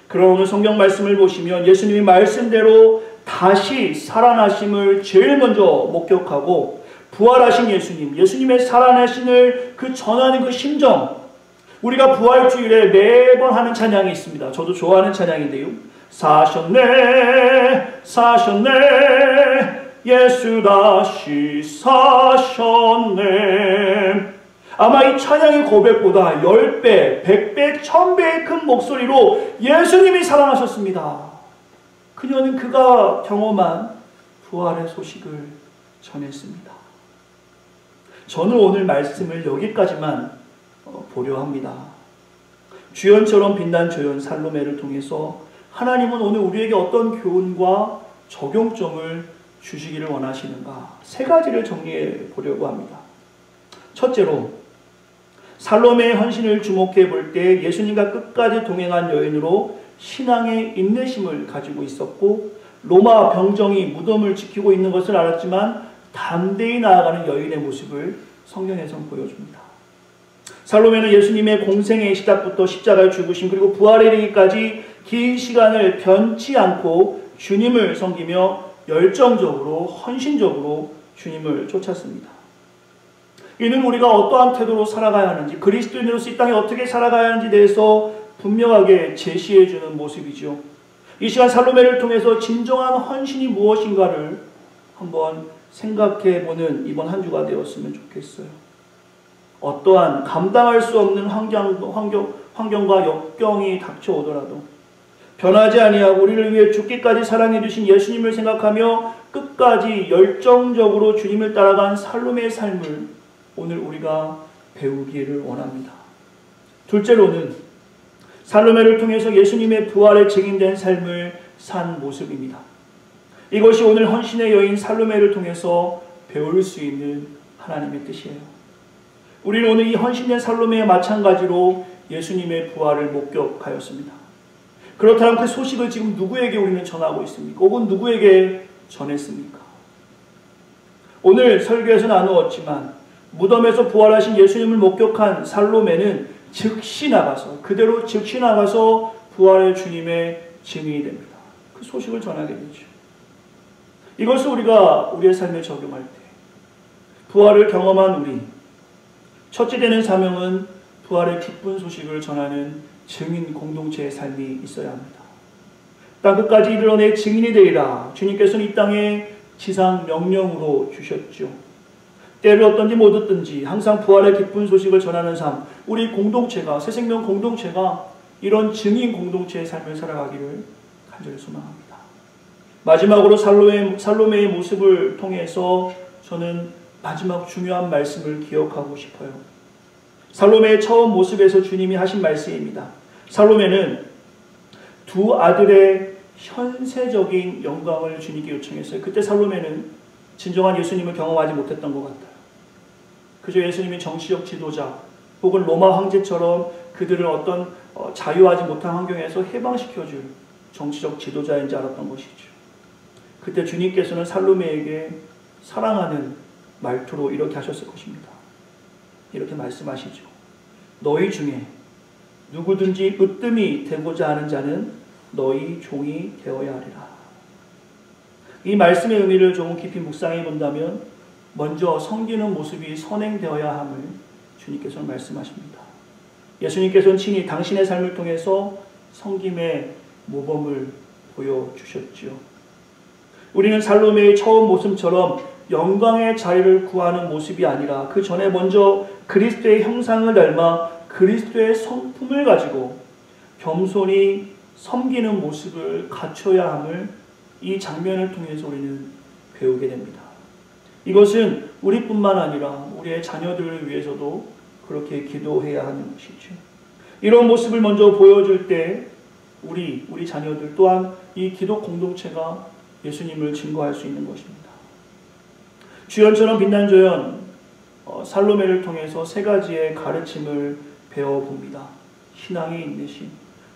그러나 오늘 성경 말씀을 보시면 예수님이 말씀대로 다시 살아나심을 제일 먼저 목격하고 부활하신 예수님, 예수님의 살아나심을 그 전하는 그 심정, 우리가 부활주일에 매번 하는 찬양이 있습니다. 저도 좋아하는 찬양인데요. 사셨네, 사셨네, 예수 다시 사셨네. 아마 이 찬양의 고백보다 10배, 100배, 1000배의 큰 목소리로 예수님이 살아나셨습니다. 그녀는 그가 경험한 부활의 소식을 전했습니다. 저는 오늘 말씀을 여기까지만 보려 합니다. 주연처럼 빛난 조연 살로메를 통해서 하나님은 오늘 우리에게 어떤 교훈과 적용점을 주시기를 원하시는가? 세 가지를 정리해 보려고 합니다. 첫째로 살로메의 헌신을 주목해 볼 때 예수님과 끝까지 동행한 여인으로 신앙의 인내심을 가지고 있었고 로마 병정이 무덤을 지키고 있는 것을 알았지만 담대히 나아가는 여인의 모습을 성경에서는 보여줍니다. 살로메는 예수님의 공생의 시작부터 십자가의 죽으심 그리고 부활에 이르기까지 긴 시간을 변치 않고 주님을 섬기며 열정적으로 헌신적으로 주님을 쫓았습니다. 이는 우리가 어떠한 태도로 살아가야 하는지 그리스도인으로서 이 땅에 어떻게 살아가야 하는지에 대해서 분명하게 제시해 주는 모습이죠. 이 시간 살로메를 통해서 진정한 헌신이 무엇인가를 한번 생각해 보는 이번 한 주가 되었으면 좋겠어요. 어떠한 감당할 수 없는 환경과 역경이 닥쳐오더라도 변하지 아니하고 우리를 위해 죽기까지 사랑해 주신 예수님을 생각하며 끝까지 열정적으로 주님을 따라간 살로메의 삶을 오늘 우리가 배우기를 원합니다. 둘째로는 살로메를 통해서 예수님의 부활에 증인된 삶을 산 모습입니다. 이것이 오늘 헌신의 여인 살로메를 통해서 배울 수 있는 하나님의 뜻이에요. 우리는 오늘 이 헌신의 살로메와 마찬가지로 예수님의 부활을 목격하였습니다. 그렇다면 그 소식을 지금 누구에게 우리는 전하고 있습니까? 혹은 누구에게 전했습니까? 오늘 설교에서 나누었지만 무덤에서 부활하신 예수님을 목격한 살로메는 즉시 나가서 그대로 즉시 나가서 부활의 주님의 증인이 됩니다. 그 소식을 전하게 되죠. 이것을 우리가 우리의 삶에 적용할 때 부활을 경험한 우리 첫째 되는 사명은 부활의 기쁜 소식을 전하는 증인 공동체의 삶이 있어야 합니다. 땅 끝까지 이르러내 증인이 되리라. 주님께서는 이 땅에 지상 명령으로 주셨죠. 때를 얻든지 못 얻든지 항상 부활의 기쁜 소식을 전하는 삶, 우리 공동체가, 새생명 공동체가 이런 증인 공동체의 삶을 살아가기를 간절히 소망합니다. 마지막으로 살로메의 모습을 통해서 저는 마지막 중요한 말씀을 기억하고 싶어요. 살로메의 처음 모습에서 주님이 하신 말씀입니다. 살로메는 두 아들의 현세적인 영광을 주님께 요청했어요. 그때 살로메는 진정한 예수님을 경험하지 못했던 것 같아요. 그저 예수님이 정치적 지도자 혹은 로마 황제처럼 그들을 어떤 자유하지 못한 환경에서 해방시켜줄 정치적 지도자인지 알았던 것이죠. 그때 주님께서는 살로메에게 사랑하는 말투로 이렇게 하셨을 것입니다. 이렇게 말씀하시죠. 너희 중에 누구든지 으뜸이 되고자 하는 자는 너희 종이 되어야 하리라. 이 말씀의 의미를 조금 깊이 묵상해 본다면 먼저 섬기는 모습이 선행되어야 함을 주님께서는 말씀하십니다. 예수님께서는 친히 당신의 삶을 통해서 섬김의 모범을 보여주셨지요. 우리는 살로메의 처음 모습처럼 영광의 자리를 구하는 모습이 아니라 그 전에 먼저 그리스도의 형상을 닮아 그리스도의 성품을 가지고 겸손히 섬기는 모습을 갖춰야 함을 이 장면을 통해서 우리는 배우게 됩니다. 이것은 우리뿐만 아니라 우리의 자녀들을 위해서도 그렇게 기도해야 하는 것이죠. 이런 모습을 먼저 보여줄 때 우리 자녀들 또한 이 기독 공동체가 예수님을 증거할 수 있는 것입니다. 주연처럼 빛난 조연 살로메를 통해서 세 가지의 가르침을 배워봅니다. 신앙의 인내심,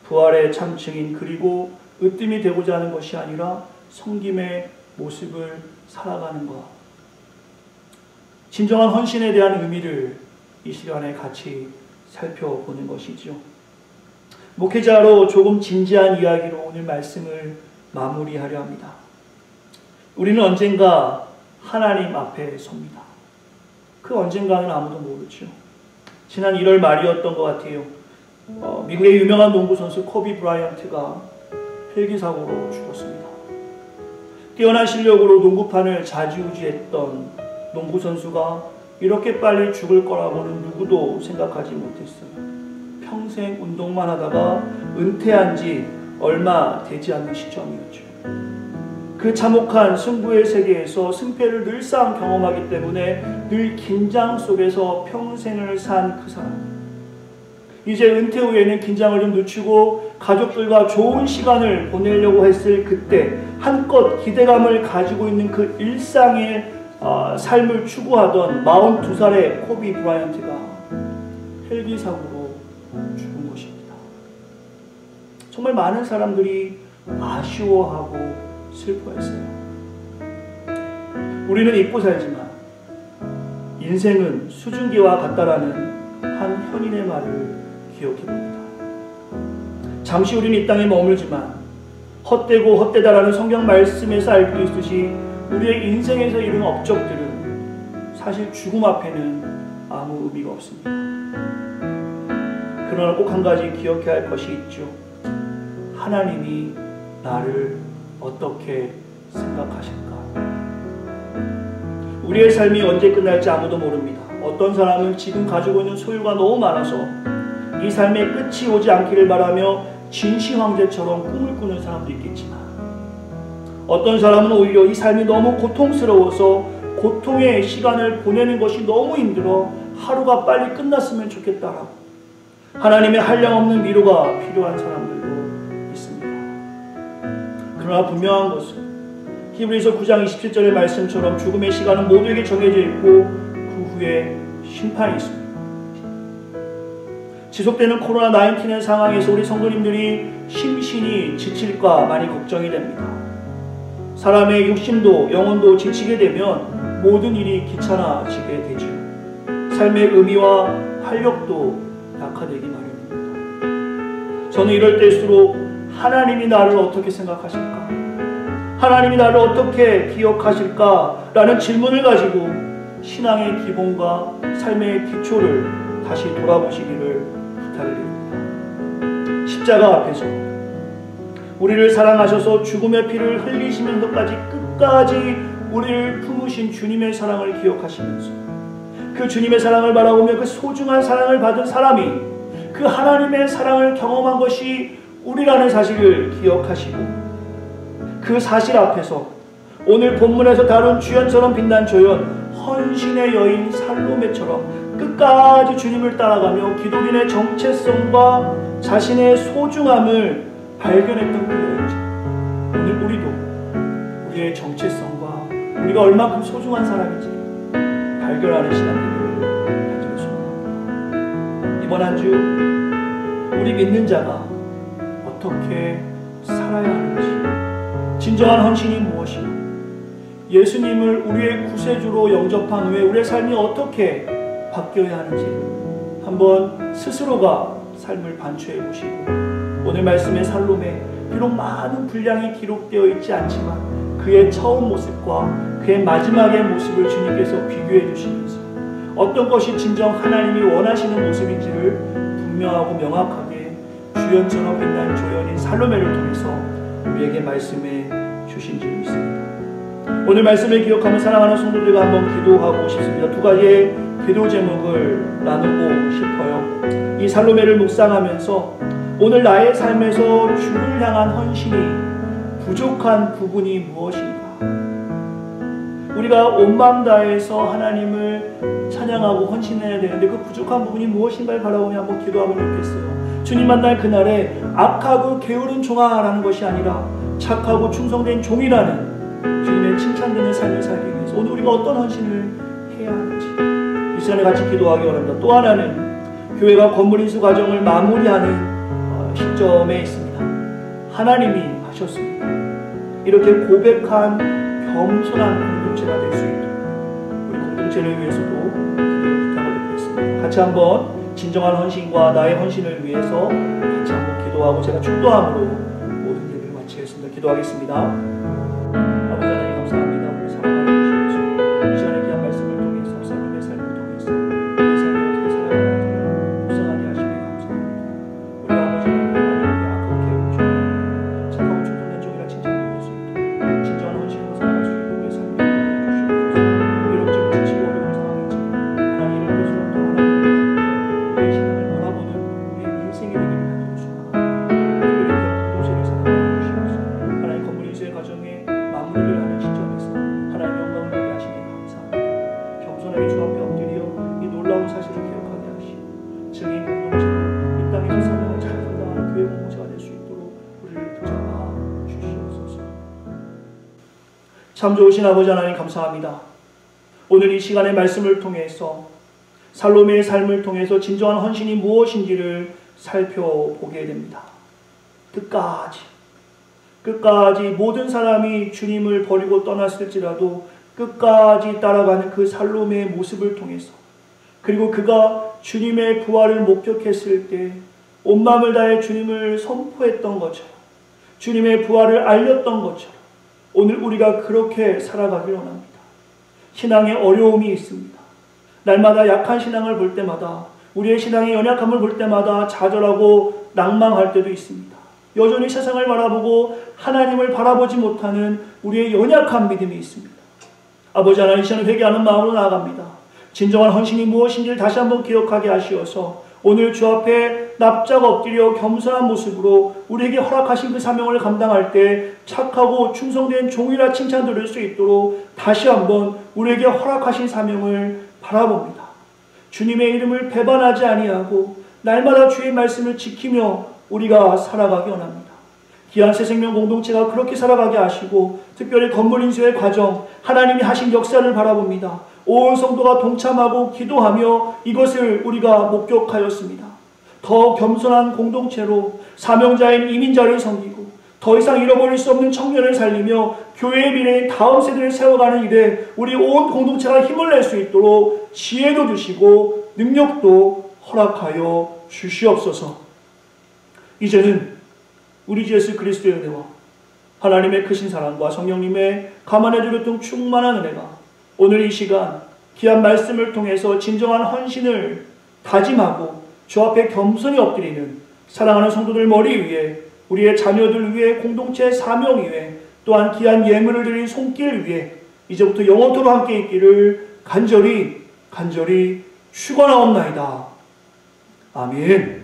부활의 참 증인, 그리고 으뜸이 되고자 하는 것이 아니라 섬김의 모습을 살아가는 것. 진정한 헌신에 대한 의미를 이 시간에 같이 살펴보는 것이죠. 목회자로 조금 진지한 이야기로 오늘 말씀을 마무리하려 합니다. 우리는 언젠가 하나님 앞에 섭니다. 그 언젠가는 아무도 모르죠. 지난 1월 말이었던 것 같아요. 미국의 유명한 농구 선수 코비 브라이언트가 헬기 사고로 죽었습니다. 뛰어난 실력으로 농구판을 좌지우지했던 농구 선수가 이렇게 빨리 죽을 거라고는 누구도 생각하지 못했어요. 평생 운동만 하다가 은퇴한 지 얼마 되지 않는 시점이었죠. 그 참혹한 승부의 세계에서 승패를 늘상 경험하기 때문에 늘 긴장 속에서 평생을 산 그 사람. 이제 은퇴 후에는 긴장을 좀 늦추고 가족들과 좋은 시간을 보내려고 했을 그때 한껏 기대감을 가지고 있는 그 일상의 삶을 추구하던 42살의 코비 브라이언트가 헬기 사고로 죽은 것입니다. 정말 많은 사람들이 아쉬워하고 슬퍼했어요. 우리는 잊고 살지만 인생은 수증기와 같다라는 한 현인의 말을 기억해봅니다. 잠시 우리는 이 땅에 머물지만 헛되고 헛되다라는 성경 말씀에서 알고 있듯이 우리의 인생에서 이룬 업적들은 사실 죽음 앞에는 아무 의미가 없습니다. 그러나 꼭 한 가지 기억해야 할 것이 있죠. 하나님이 나를 어떻게 생각하실까? 우리의 삶이 언제 끝날지 아무도 모릅니다. 어떤 사람은 지금 가지고 있는 소유가 너무 많아서 이 삶의 끝이 오지 않기를 바라며 진시 황제처럼 꿈을 꾸는 사람도 있겠지만 어떤 사람은 오히려 이 삶이 너무 고통스러워서 고통의 시간을 보내는 것이 너무 힘들어 하루가 빨리 끝났으면 좋겠다라고 하나님의 한량없는 위로가 필요한 사람들도 있습니다. 그러나 분명한 것은 히브리서 9장 27절의 말씀처럼 죽음의 시간은 모두에게 정해져 있고 그 후에 심판이 있습니다. 지속되는 코로나19의 상황에서 우리 성도님들이 심신이 지칠까 많이 걱정이 됩니다. 사람의 육신도 영혼도 지치게 되면 모든 일이 귀찮아지게 되죠. 삶의 의미와 활력도 약화되기 마련입니다. 저는 이럴 때일수록 하나님이 나를 어떻게 생각하실까? 하나님이 나를 어떻게 기억하실까? 라는 질문을 가지고 신앙의 기본과 삶의 기초를 다시 돌아보시기를 부탁드립니다. 십자가 앞에서 우리를 사랑하셔서 죽음의 피를 흘리시면서까지 끝까지 우리를 품으신 주님의 사랑을 기억하시면서 그 주님의 사랑을 바라보며 그 소중한 사랑을 받은 사람이 그 하나님의 사랑을 경험한 것이 우리라는 사실을 기억하시고 그 사실 앞에서 오늘 본문에서 다룬 주연처럼 빛난 조연 헌신의 여인 살로메처럼 끝까지 주님을 따라가며 기독인의 정체성과 자신의 소중함을 발견했던 그 여인이죠. 오늘 우리도 우리의 정체성과 우리가 얼마큼 소중한 사람인지 발견하는 시간 되기를 간절히 소원합니다. 이번 한 주 우리 믿는 자가 어떻게 살아야 하는지, 진정한 헌신이 무엇이고 예수님을 우리의 구세주로 영접한 후에 우리의 삶이 어떻게 바뀌어야 하는지 한번 스스로가 삶을 반추해 보시고, 오늘 말씀의 살로메, 비록 많은 분량이 기록되어 있지 않지만 그의 처음 모습과 그의 마지막의 모습을 주님께서 비교해 주시면서 어떤 것이 진정 하나님이 원하시는 모습인지를 분명하고 명확하게 주연처럼 빛난 조연인 살로메를 통해서 우리에게 말씀해 주신 줄 믿습니다. 오늘 말씀을 기억하며 사랑하는 성도들과 한번 기도하고 싶습니다. 두 가지의 기도 제목을 나누고 싶어요. 이 살로메를 묵상하면서 오늘 나의 삶에서 주를 향한 헌신이 부족한 부분이 무엇인가? 우리가 온 마음 다해서 하나님을 찬양하고 헌신해야 되는데 그 부족한 부분이 무엇인가를 바라보며 한번 기도하면 좋겠어요. 주님 만날 그날에 악하고 게으른 종아라는 것이 아니라 착하고 충성된 종이라는 주님의 칭찬되는 삶을 살기 위해서 오늘 우리가 어떤 헌신을 해야 하는지 이 시간에 같이 기도하기 원합니다. 또 하나는 교회가 건물 인수 과정을 마무리하는 시점에 있습니다. 하나님이 하셨습니다. 이렇게 고백한 겸손한 공동체가 될 수 있도록 우리 공동체를 위해서도 부탁을 드리겠습니다. 같이 한번 진정한 헌신과 나의 헌신을 위해서 같이 한번 기도하고 제가 축도함으로 모든 예배를 마치겠습니다. 기도하겠습니다. 아버지 하나님 감사합니다. 우리 사랑하는 주시옵소서. 이 시간에 귀한 말씀을 통해서 살로메의 삶을 통해서 내 삶을 어떻게 살아야 하는지 묵상하게 하시니 감사합니다. 우리 아버지 하나님께 악하고 게으른 종, 착하고 충성된 종이라 칭찬받을 수 있도록 진정한 헌신으로 살아갈 수 있도록 우리의 삶을 인도해 주시옵소서. 비록 지금 지치고 어려운 상황이지만 하나님 이런 것으로부터 하나님 우리의 신앙을 바라보는 우리의 인생이 되기를 간절히 소망합니다. 특별히 귀한 공동체를 사랑하여 주시옵소서. 하나님 건물 인수의 과정에 마무리를 하는 시점에서 하나님의 영광을 보게 하시니 감사합니다. 겸손하게 주 앞에 엎드려 이 놀라운 사실을 기억하게 하시고 증인 공동체로 이 땅에서 사명을 잘 감당하는 교회 공동체가 될 수 있도록 우리를 붙잡아 주시옵소서. 참 좋으신 아버지 하나님 감사합니다. 오늘 이 시간의 말씀을 통해서 살로메의 삶을 통해서 진정한 헌신이 무엇인지를 살펴보게 됩니다. 끝까지 모든 사람이 주님을 버리고 떠났을지라도 끝까지 따라가는 그 살로메의 모습을 통해서, 그리고 그가 주님의 부활을 목격했을 때 온 마음을 다해 주님을 선포했던 것처럼, 주님의 부활을 알렸던 것처럼 오늘 우리가 그렇게 살아가길 원합니다. 신앙에 어려움이 있습니다. 날마다 약한 신앙을 볼 때마다, 우리의 신앙의 연약함을 볼 때마다 좌절하고 낭망할 때도 있습니다. 여전히 세상을 바라보고 하나님을 바라보지 못하는 우리의 연약한 믿음이 있습니다. 아버지 하나님, 이 시간에 회개하는 마음으로 나아갑니다. 진정한 헌신이 무엇인지를 다시 한번 기억하게 하시어서 오늘 주 앞에 납작 엎드려 겸손한 모습으로 우리에게 허락하신 그 사명을 감당할 때 착하고 충성된 종이라 칭찬 들을 수 있도록 다시 한번 우리에게 허락하신 사명을 바라봅니다. 주님의 이름을 배반하지 아니하고 날마다 주의 말씀을 지키며 우리가 살아가기 원합니다. 귀한 새생명 공동체가 그렇게 살아가게 하시고 특별히 건물 인수의 과정, 하나님이 하신 역사를 바라봅니다. 온 성도가 동참하고 기도하며 이것을 우리가 목격하였습니다. 더 겸손한 공동체로 사명자인 이민자를 섬기고 더 이상 잃어버릴 수 없는 청년을 살리며 교회의 미래인 다음 세대를 세워가는 일에 우리 온 공동체가 힘을 낼 수 있도록 지혜도 주시고 능력도 허락하여 주시옵소서. 이제는 우리 주 예수 그리스도의 은혜와 하나님의 크신 사랑과 성령님의 감안해주 교통 충만한 은혜가 오늘 이 시간 귀한 말씀을 통해서 진정한 헌신을 다짐하고 주 앞에 겸손히 엎드리는 사랑하는 성도들 머리 위에, 우리의 자녀들 위에, 공동체 사명 위에, 또한 귀한 예물을 드린 손길 위에 이제부터 영원토록 함께 있기를 간절히 축원하옵나이다. 아멘.